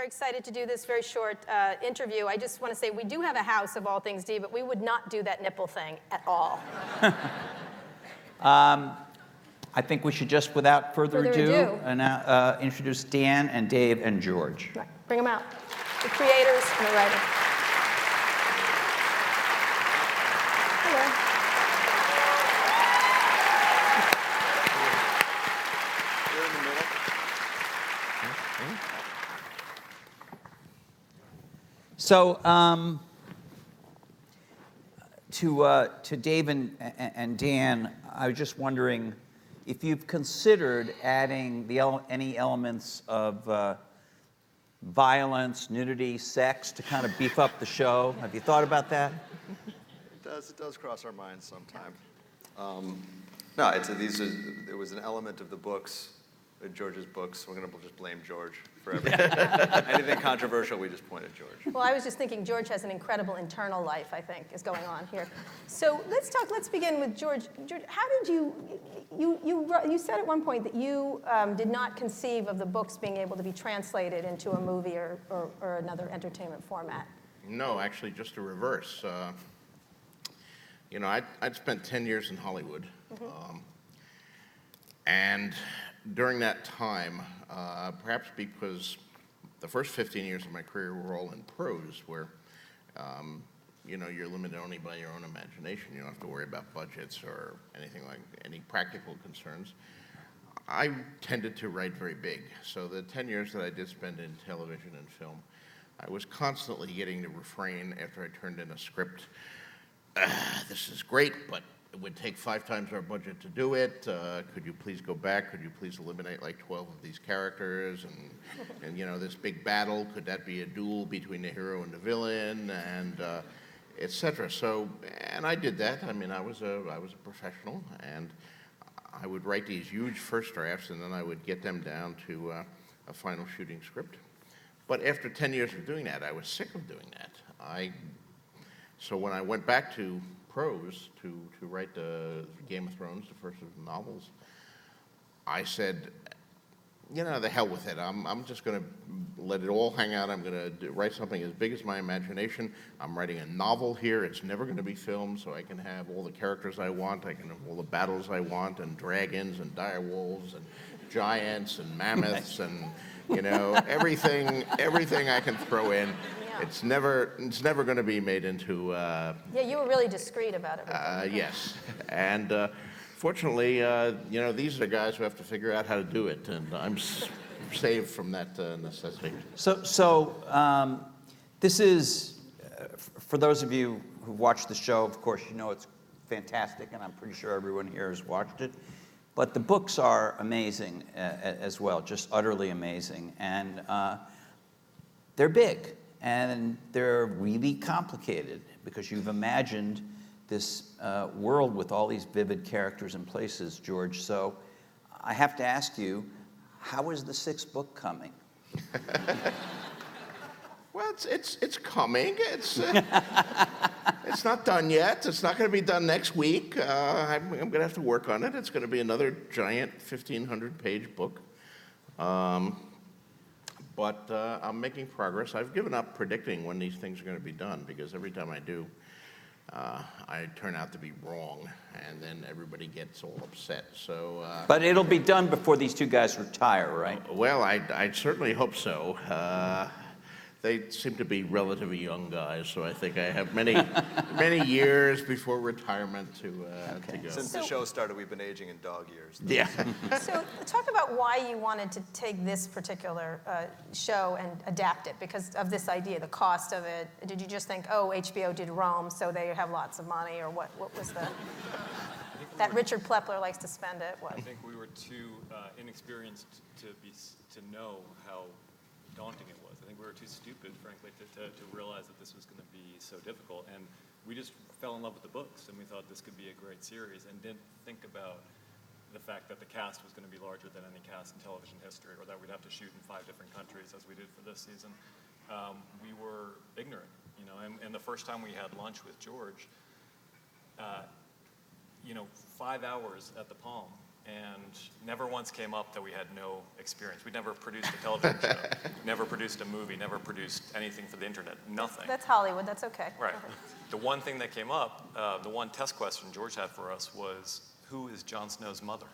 very excited to do this very short interview. I just want to say we do have a house of AllThingsD, but we would not do that nipple thing at all. I think we should just, without further ado, introduce Dan and Dave and George. Right. Bring them out. The creators and the writer. Hello. So, to Dave and Dan, I was just wondering if you've considered adding any elements of violence, nudity, sex to kind of beef up the show. Have you thought about that? It does cross our minds sometimes. No, it was an element of the books. George's books. We're going to just blame George for everything. Anything controversial, we just point at George. Well, I was just thinking George has an incredible internal life, I think, is going on here. So let's begin with George. George, how did you said at one point that you did not conceive of the books being able to be translated into a movie or another entertainment format? No, actually, just the reverse. I'd spent 10 years in Hollywood. Mm-hmm. And during that time, perhaps because the first 15 years of my career were all in prose, where you're limited only by your own imagination. You don't have to worry about budgets or anything like any practical concerns. I tended to write very big. So the 10 years that I did spend in television and film, I was constantly getting to refrain after I turned in a script. This is great, but it would take 5 times our budget to do it. Could you please go back? Could you please eliminate like 12 of these characters? And this big battle, could that be a duel between the hero and the villain? And et cetera. So, and I did that. I mean, I was a professional, and I would write these huge first drafts, and then I would get them down to a final shooting script. But after 10 years of doing that, I was sick of doing that. So when I went back to prose to write the Game of Thrones, the first of the novels, I said, the hell with it. I'm just going to let it all hang out. I'm going to write something as big as my imagination. I'm writing a novel here. It's never going to be filmed, so I can have all the characters I want. I can have all the battles I want, and dragons and direwolves and giants and mammoths and everything I can throw in. It's never going to be made into. Yeah, you were really discreet about it. Yes, and fortunately, these are the guys who have to figure out how to do it, and I'm saved from that necessity. So this is for those of you who watched the show. Of course, it's fantastic, and I'm pretty sure everyone here has watched it. But the books are amazing as well, just utterly amazing, and they're big. And they're really complicated because you've imagined this world with all these vivid characters and places, George. So I have to ask you, how is the 6th book coming? Well, it's coming. It's not done yet. It's not going to be done next week. I'm going to have to work on it. It's going to be another giant 1,500-page book. But I'm making progress. I've given up predicting when these things are going to be done because every time I do, I turn out to be wrong, and then everybody gets all upset. So. But it'll be done before these 2 guys retire, right? Well, I certainly hope so. They seem to be relatively young guys, so I think I have many years before retirement to go. Since the show started, we've been aging in dog years. Yeah. So talk about why you wanted to take this particular show and adapt it, because of this idea, the cost of it. Did you just think, HBO did Rome, so they have lots of money, or what was the... that Richard Plepler likes to spend it? What? I think we were too inexperienced to know how daunting it was. I think we were too stupid, frankly, to realize that this was going to be so difficult. And we just fell in love with the books, and we thought this could be a great series, and didn't think about the fact that the cast was going to be larger than any cast in television history, or that we'd have to shoot in 5 different countries as we did for this season. We were ignorant, and the first time we had lunch with George, 5 hours at the Palm, and never once came up that we had no experience. We never produced a television show, never produced a movie, never produced anything for the internet, nothing. That's Hollywood, that's okay. Right. The one thing that came up, the one test question George had for us was, who is Jon Snow's mother?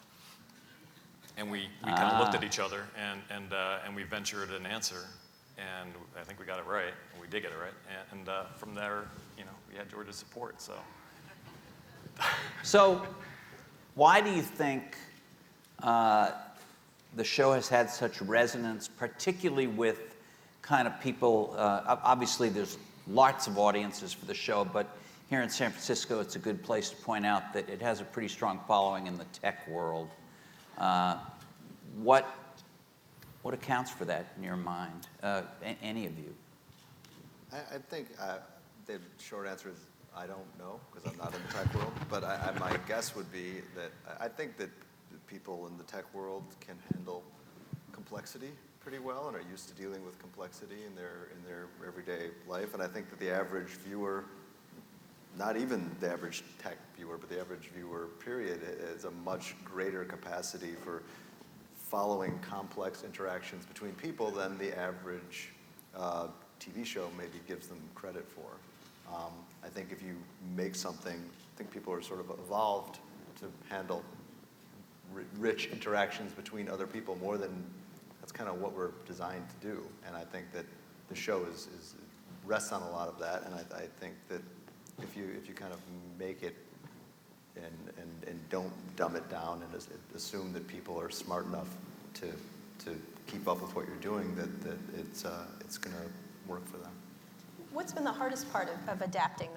And we kind of looked at each other, and we ventured an answer, and I think we got it right, and we did get it right. And from there, we had George's support, so. So, why do you think the show has had such resonance, particularly with kind of people? Obviously, there's lots of audiences for the show, but here in San Francisco, it's a good place to point out that it has a pretty strong following in the tech world. What accounts for that in your mind? Any of you? I think the short answer is I don't know, because I'm not in the tech world. But my guess would be that I think that people in the tech world can handle complexity pretty well and are used to dealing with complexity in their everyday life. And I think that the average viewer, not even the average tech viewer, but the average viewer, period, has a much greater capacity for following complex interactions between people than the average TV show maybe gives them credit for. I think if you make something, I think people are sort of evolved to handle rich interactions between other people more than that's kind of what we're designed to do. And I think that the show rests on a lot of that. And I think that if you kind of make it and don't dumb it down and assume that people are smart enough to keep up with what you're doing, that it's going to work for them. What's been the hardest part of adapting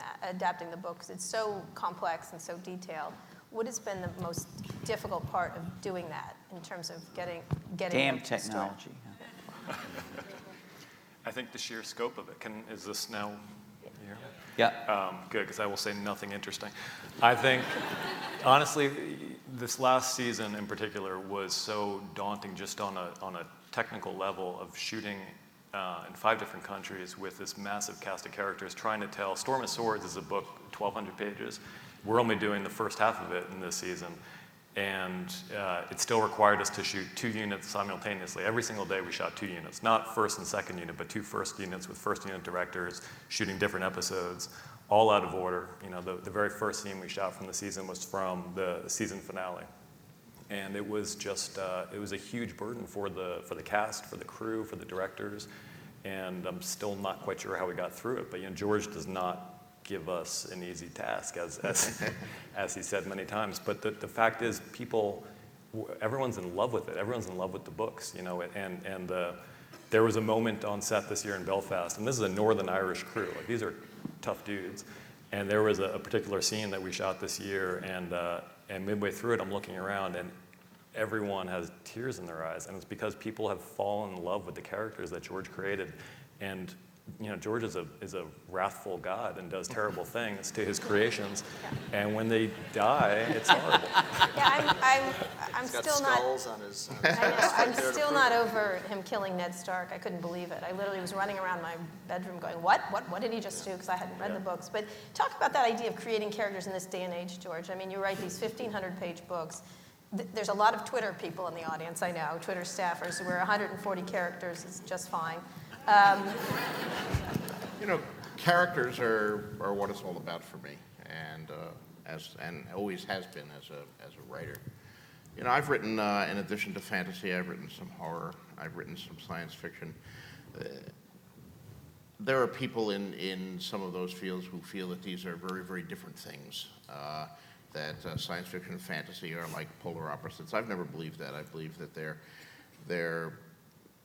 the books? It's so complex and so detailed. What has been the most difficult part of doing that in terms of getting Damn the story? technology. I think the sheer scope of it. Is this now here? Yeah. Good, because I will say nothing interesting. I think, honestly, this last season in particular was so daunting just on a technical level of shooting in 5 different countries with this massive cast of characters trying to tell. Storm of Swords is a book, 1,200 pages. We're only doing the first half of it in this season. And it still required us to shoot 2 units simultaneously. Every single day we shot 2 units, not first and second unit, but 2 first units with first unit directors shooting different episodes, all out of order. The very first scene we shot from the season was from the season finale. And it was just, it was a huge burden for the cast, for the crew, for the directors. And I'm still not quite sure how we got through it. But George does not give us an easy task, as he said many times. But the fact is, everyone's in love with it. Everyone's in love with the books, and there was a moment on set this year in Belfast, and this is a Northern Irish crew. Like, these are tough dudes. And there was a particular scene that we shot this year, and midway through it, I'm looking around, and everyone has tears in their eyes. And it's because people have fallen in love with the characters that George created. And George is a wrathful God and does terrible things to his creations, and when they die, it's horrible. Yeah, I'm still not. Skulls on his. I know. I'm still not over him killing Ned Stark. I couldn't believe it. I literally was running around my bedroom going, "What did he just do?" Because I hadn't read the books. But talk about that idea of creating characters in this day and age, George. I mean, you write these 1,500-page books. There's a lot of Twitter people in the audience. I know, Twitter staffers, where 140 characters is just fine. Characters are what it's all about for me, and always has been as a writer. I've written, in addition to fantasy, I've written some horror, I've written some science fiction. There are people in some of those fields who feel that these are very, very different things. That science fiction and fantasy are like polar opposites. I've never believed that. I believe that they're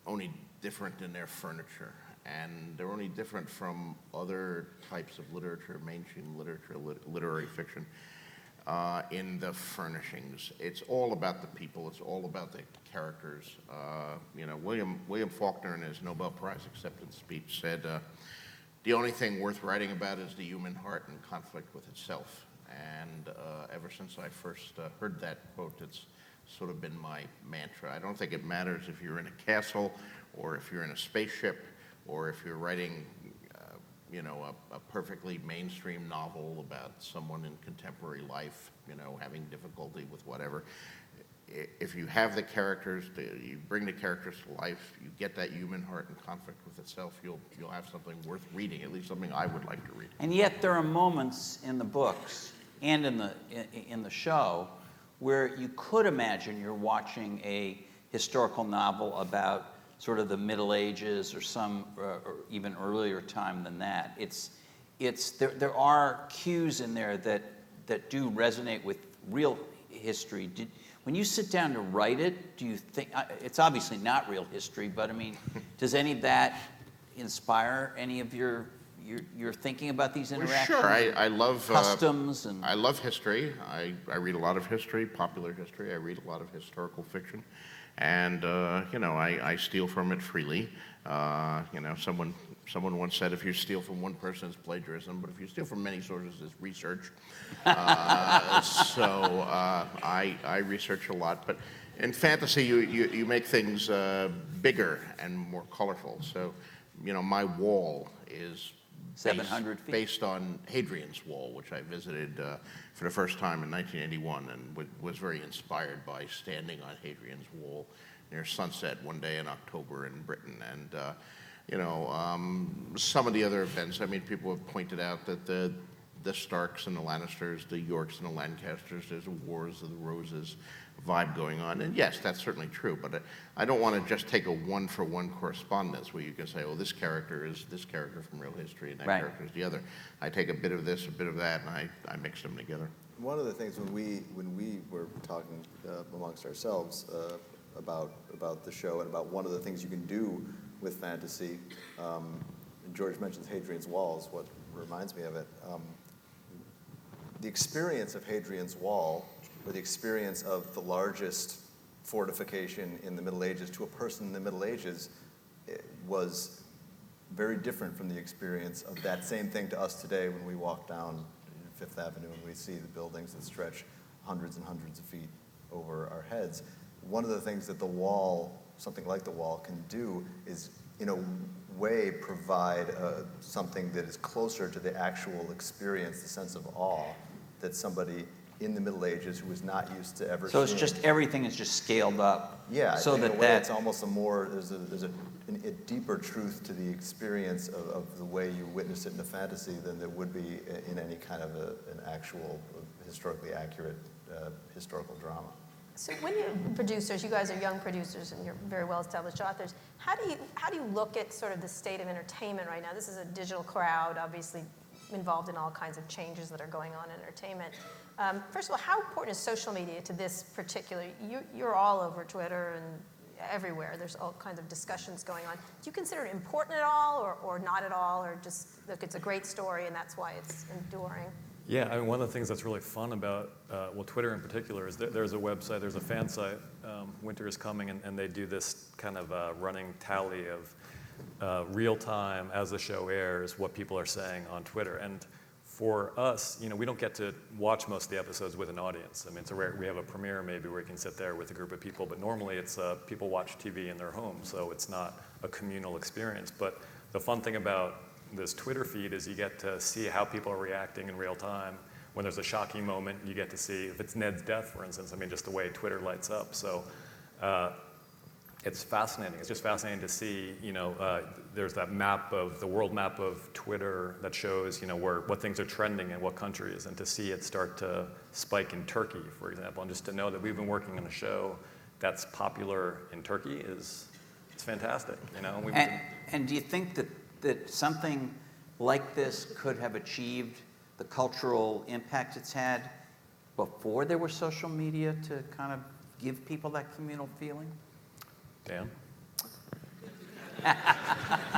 only different in their furniture, and they're only different from other types of literature, mainstream literature, literary fiction, in the furnishings. It's all about the people. It's all about the characters. William Faulkner in his Nobel Prize acceptance speech said, the only thing worth writing about is the human heart in conflict with itself. And ever since I first heard that quote, it's sort of been my mantra. I don't think it matters if you're in a castle, or if you're in a spaceship, or if you're writing, a perfectly mainstream novel about someone in contemporary life, having difficulty with whatever. if you have the characters, you bring the characters to life, you get that human heart in conflict with itself, you'll have something worth reading, at least something I would like to read. And yet there are moments in the books and in the show where you could imagine you're watching a historical novel about sort of the Middle Ages or some or even earlier time than that. There are cues in there that do resonate with real history. When you sit down to write it, do you think it's obviously not real history, but I mean, does any of that inspire any of your thinking about these interactions? Well, sure, I love customs and I love history. I read a lot of history, popular history. I read a lot of historical fiction, and I steal from it freely. Someone once said, if you steal from one person, it's plagiarism, but if you steal from many sources, it's research. So I research a lot, but in fantasy, you make things bigger and more colorful. So, my wall is 700 feet. based on Hadrian's Wall, which I visited for the first time in 1981, and was very inspired by standing on Hadrian's Wall near sunset one day in October in Britain. And some of the other events, I mean, people have pointed out that the Starks and the Lannisters, the Yorks and the Lancasters, there's a Wars of the Roses vibe going on. And yes, that's certainly true, but I don't want to just take a one-for-one correspondence where you can say, oh, this character is this character from real history and that Right. character is the other. I take a bit of this, a bit of that, and I mix them together. One of the things when we were talking amongst ourselves about the show and about one of the things you can do with fantasy, and George mentions Hadrian's Wall is what reminds me of it. The experience of Hadrian's Wall, or the experience of the largest fortification in the Middle Ages to a person in the Middle Ages, was very different from the experience of that same thing to us today when we walk down Fifth Avenue and we see the buildings that stretch hundreds and hundreds of feet over our heads. One of the things that the wall, something like the wall, can do is, in a way, provide something that is closer to the actual experience, the sense of awe that somebody in the Middle Ages who was not used to ever so seeing. it's just everything is just scaled up. Yeah, So in a that way, that it's almost there's a deeper truth to the experience of the way you witness it in a fantasy than there would be in any kind of an actual historically accurate historical drama. So when you're producers, you guys are young producers and you're very well-established authors, how do you look at sort of the state of entertainment right now? This is a digital crowd, obviously involved in all kinds of changes that are going on in entertainment. First of all, how important is social media to this particular? You're all over Twitter and everywhere. There's all kinds of discussions going on. Do you consider it important at all or not at all, or just, look, it's a great story and that's why it's enduring? Yeah, I mean, one of the things that's really fun about, Twitter in particular, is there's a website, there's a fan site, Winter is Coming, and they do this kind of running tally of real time, as the show airs, what people are saying on Twitter. And for us, we don't get to watch most of the episodes with an audience. I mean, it's rare, we have a premiere maybe where you can sit there with a group of people, but normally it's people watch TV in their home, so it's not a communal experience. But the fun thing about this Twitter feed is you get to see how people are reacting in real time. When there's a shocking moment, you get to see, if it's Ned's death, for instance, I mean, just the way Twitter lights up. So it's fascinating. It's just fascinating to see, there's that map of, the world map of Twitter that shows, what things are trending in what countries, and to see it start to spike in Turkey, for example, and just to know that we've been working on a show that's popular in Turkey it's fantastic, And do you think that something like this could have achieved the cultural impact it's had before there was social media to kind of give people that communal feeling? Dan?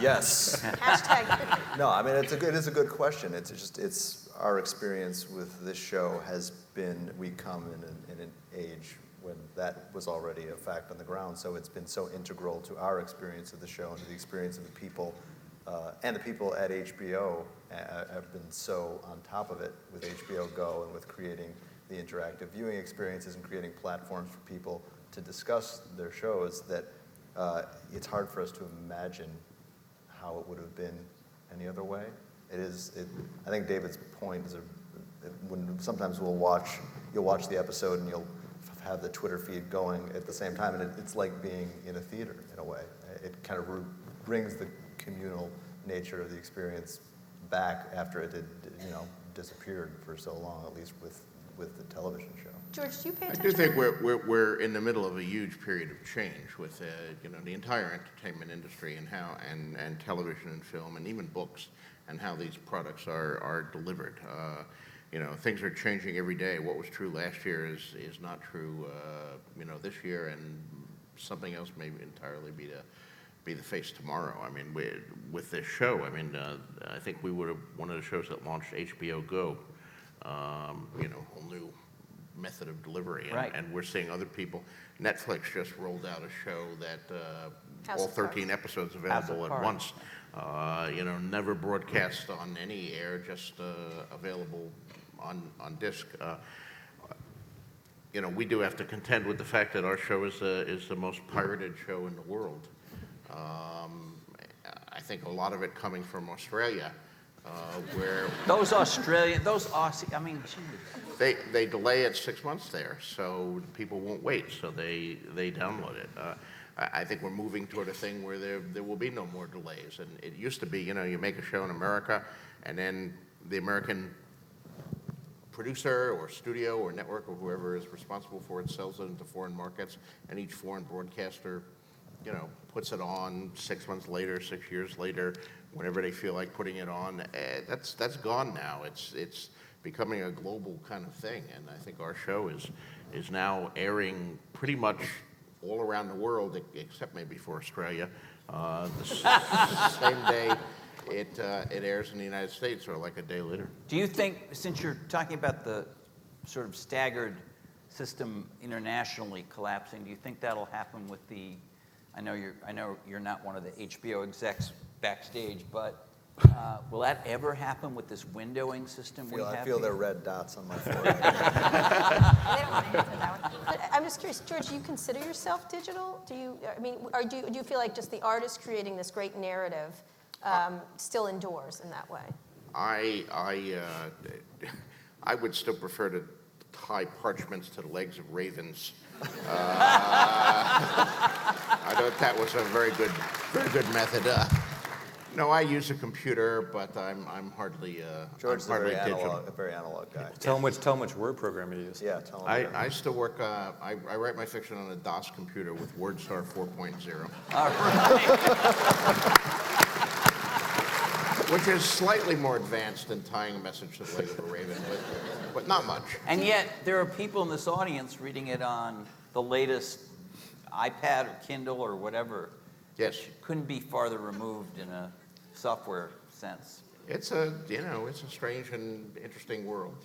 Yes. Hashtag. No, I mean, it is a good question. It's our experience with this show has been, we come in an age when that was already a fact on the ground, so it's been so integral to our experience of the show and to the experience of the people. And the people at HBO have been so on top of it with HBO Go and with creating the interactive viewing experiences and creating platforms for people to discuss their shows that it's hard for us to imagine how it would have been any other way. I think David's point is when sometimes you'll watch the episode and you'll have the Twitter feed going at the same time, and it's like being in a theater in a way. It kind of brings the communal nature of the experience back after it had, disappeared for so long, at least with the television show. George, do you pay I attention? do think we're in the middle of a huge period of change with the entire entertainment industry and how and television and film and even books and how these products are delivered. Things are changing every day. What was true last year is not true this year, and something else may entirely be the face tomorrow. I mean, with this show, I think we would have one of the shows that launched HBO Go. Whole new method of delivery, Right. and we're seeing other people. Netflix just rolled out a show that House all of Cards. 13 episodes House of available at Cards. once. Never broadcast on any air, just available on disc. We do have to contend with the fact that our show is the most pirated show in the world. I think a lot of it coming from Australia, where Those Aussie, I mean, geez. they delay it 6 months there, so people won't wait, so they download it. I think we're moving toward a thing where there will be no more delays. And it used to be, you make a show in America, and then the American producer or studio or network or whoever is responsible for it sells it into foreign markets, and each foreign broadcaster, puts it on 6 months later, 6 years later, whenever they feel like putting it on. That's gone now. It's becoming a global kind of thing, and I think our show is now airing pretty much all around the world, except maybe for Australia. The same day it airs in the United States, or like a day later. Do you think, since you're talking about the sort of staggered system internationally collapsing, do you think that'll happen with the? I know you're not one of the HBO execs backstage, but will that ever happen with this windowing system we have? I feel here? their red dots on my forehead. They don't want to answer that one. But I'm just curious, George, do you consider yourself digital? Do you feel like just the artist creating this great narrative still endures in that way? I would still prefer to tie parchments to the legs of ravens. I thought that was a very good method. No, I use a computer, but I'm hardly George's I'm hardly a digital. very analog guy. Tell them which word program you use. Yeah, tell him. I still work. I write my fiction on a DOS computer with WordStar 4.0. All right. Which is slightly more advanced than tying a message to the leg of a raven, but not much. And yet, there are people in this audience reading it on the latest iPad or Kindle or whatever. Yes. Couldn't be farther removed in a software sense. It's a strange and interesting world.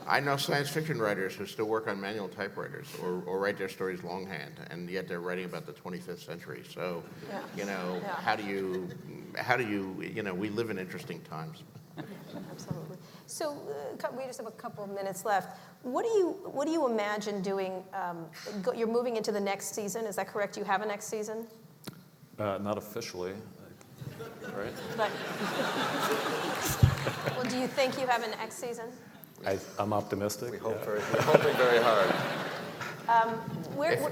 I know science fiction writers who still work on manual typewriters or write their stories longhand, and yet they're writing about the 25th century. So, Yeah. how do you, we live in interesting times. Absolutely. So we just have a couple of minutes left. What do you imagine doing? You're moving into the next season. Is that correct? You have a next season? Not officially, right? But well, do you think you have a next season? I'm optimistic. We're yeah. hoping very hard.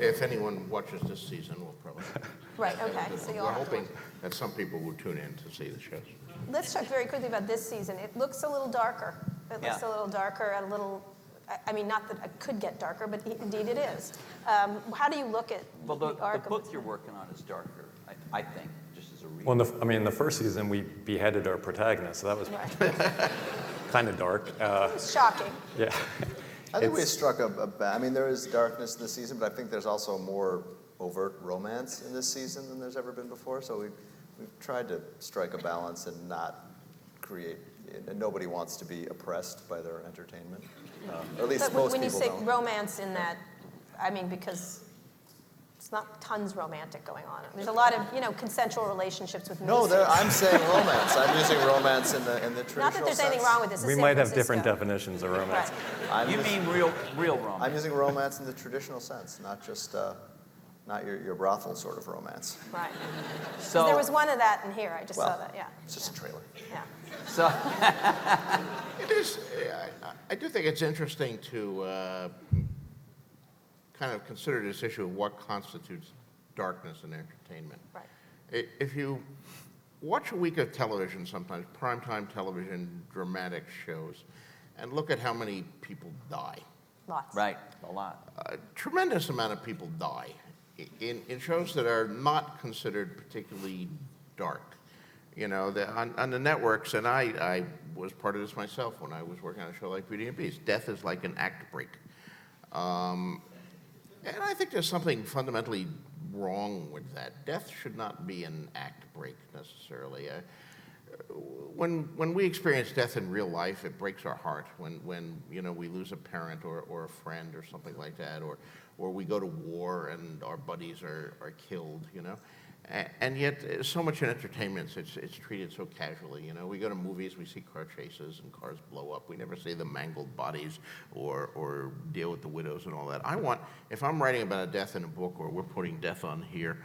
If anyone watches this season, we'll probably. Right. Okay. So you'll We're have to hoping watch. that some people will tune in to see the shows. Let's talk very quickly about this season. It looks a little darker. It looks Yeah. a little darker, I mean, not that it could get darker, but indeed it is. How do you look at Well, the the arc book of you're working on is darker, I think, just as a reader. Well, in the first season, we beheaded our protagonist, so that was Right. kind of dark. It's shocking. Yeah. I think we It's- struck there is darkness this season, but I think there's also more overt romance in this season than there's ever been before. So we've tried to strike a balance and not create. And nobody wants to be oppressed by their entertainment, or at least But most when you people say don't. romance in that, I mean, because it's not tons romantic going on. There's a lot of, consensual relationships with No, nieces. I'm saying romance. I'm using romance in the traditional Not that there's anything sense. wrong with this. It's We San might have different Francisco. definitions of romance. Right. You mean real romance? I'm using romance in the traditional sense, not just not your brothel sort of romance. Right. So There was one of that in here. I just saw Well, that. Yeah. It's just a trailer. Yeah. So It is. I do think it's interesting to kind of consider this issue of what constitutes darkness in entertainment. Right. If you watch a week of television, sometimes primetime television, dramatic shows, and look at how many people die. Lots. Right, a lot. A tremendous amount of people die in shows that are not considered particularly dark. You know, on the networks, and I was part of this myself when I was working on a show like Beauty and the Beast. Death is like an act break. And I think there's something fundamentally wrong with that. Death should not be an act break necessarily. When we experience death in real life, it breaks our heart. When you know, we lose a parent or a friend or something like that, or we go to war and our buddies are killed, you know. And yet, so much in entertainment, it's treated so casually. You know, we go to movies, we see car chases and cars blow up. We never see the mangled bodies or deal with the widows and all that. If I'm writing about a death in a book or we're putting death on here,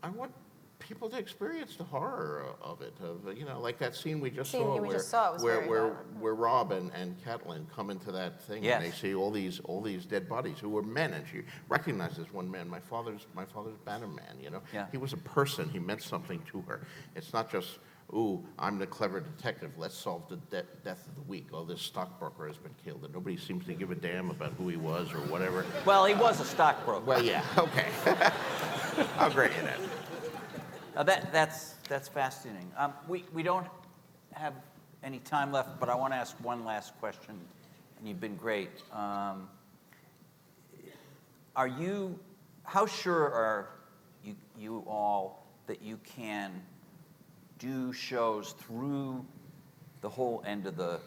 I want people to experience the horror of it. Of, you know, like that scene we just saw, where Rob and Catelyn come into that thing, Yes. and they see all these dead bodies who were men, and she recognizes one man, my father's bannerman. You know, Yeah. he was a person. He meant something to her. It's not just, ooh, I'm the clever detective. Let's solve the death of the week. Oh, this stockbroker has been killed, and nobody seems to give a damn about who he was or whatever. Well, he was a stockbroker. Well, yeah, okay. I'll grant you that. Now that's fascinating. We don't have any time left, but I want to ask one last question, and you've been great. How sure are you all that you can do shows through the whole end of the,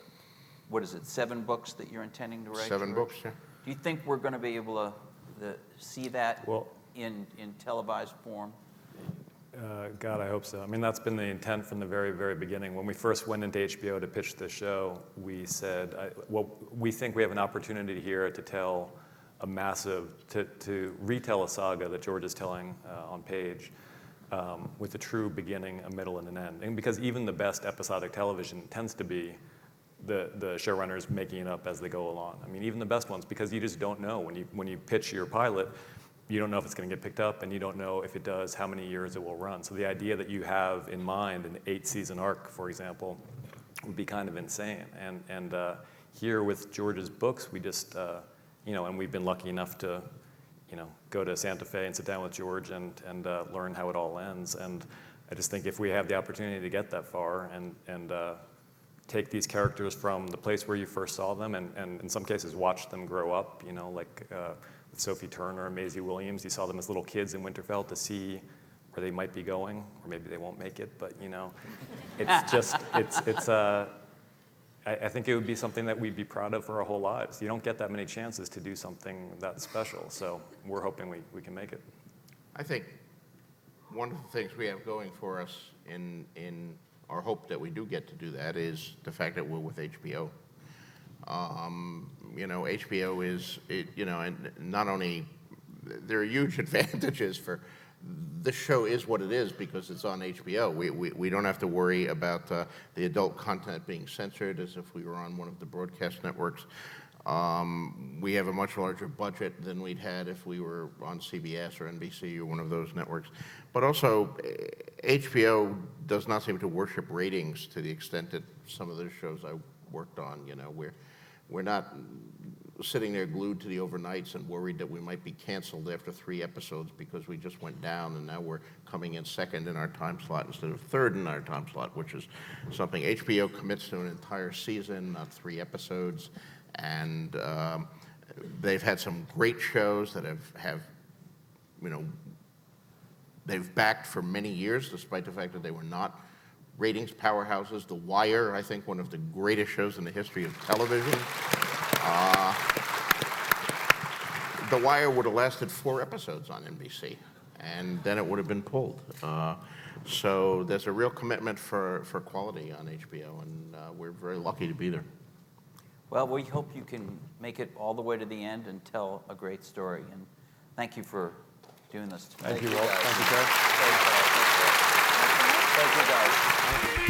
what is it, 7 books that you're intending to write? 7 books, yeah. Do you think we're going to be able to see that Well- in televised form? God, I hope so. I mean, that's been the intent from the very, very beginning. When we first went into HBO to pitch the show, we said, we think we have an opportunity here to tell a to retell a saga that George is telling on page with a true beginning, a middle, and an end. And because even the best episodic television tends to be the showrunners making it up as they go along. I mean, even the best ones, because you just don't know when you pitch your pilot. You don't know if it's going to get picked up, and you don't know if it does, how many years it will run. So the idea that you have in mind an 8-season arc, for example, would be kind of insane. And here with George's books, we just, and we've been lucky enough to, go to Santa Fe and sit down with George and learn how it all ends. And I just think if we have the opportunity to get that far and take these characters from the place where you first saw them, and in some cases watch them grow up, like with Sophie Turner and Maisie Williams, you saw them as little kids in Winterfell to see where they might be going, or maybe they won't make it, but it's just, I think it would be something that we'd be proud of for our whole lives. You don't get that many chances to do something that special, so we're hoping we can make it. I think one of the things we have going for us in our hope that we do get to do that is the fact that we're with HBO. HBO is, and not only, there are huge advantages for, the show is what it is because it's on HBO. We don't have to worry about the adult content being censored as if we were on one of the broadcast networks. We have a much larger budget than we'd had if we were on CBS or NBC or one of those networks. But also, HBO does not seem to worship ratings to the extent that some of those shows I worked on, we're not sitting there glued to the overnights and worried that we might be canceled after 3 episodes because we just went down and now we're coming in second in our time slot instead of third in our time slot, which is something HBO commits to an entire season, not 3 episodes. And they've had some great shows that have they've backed for many years, despite the fact that they were not ratings powerhouses. The Wire, I think, one of the greatest shows in the history of television. The Wire would have lasted 4 episodes on NBC, and then it would have been pulled. So there's a real commitment for quality on HBO, and we're very lucky to be there. Well, we hope you can make it all the way to the end and tell a great story. And thank you for doing this. Thank you, Walt. Thank you, Ted. Thank you, guys.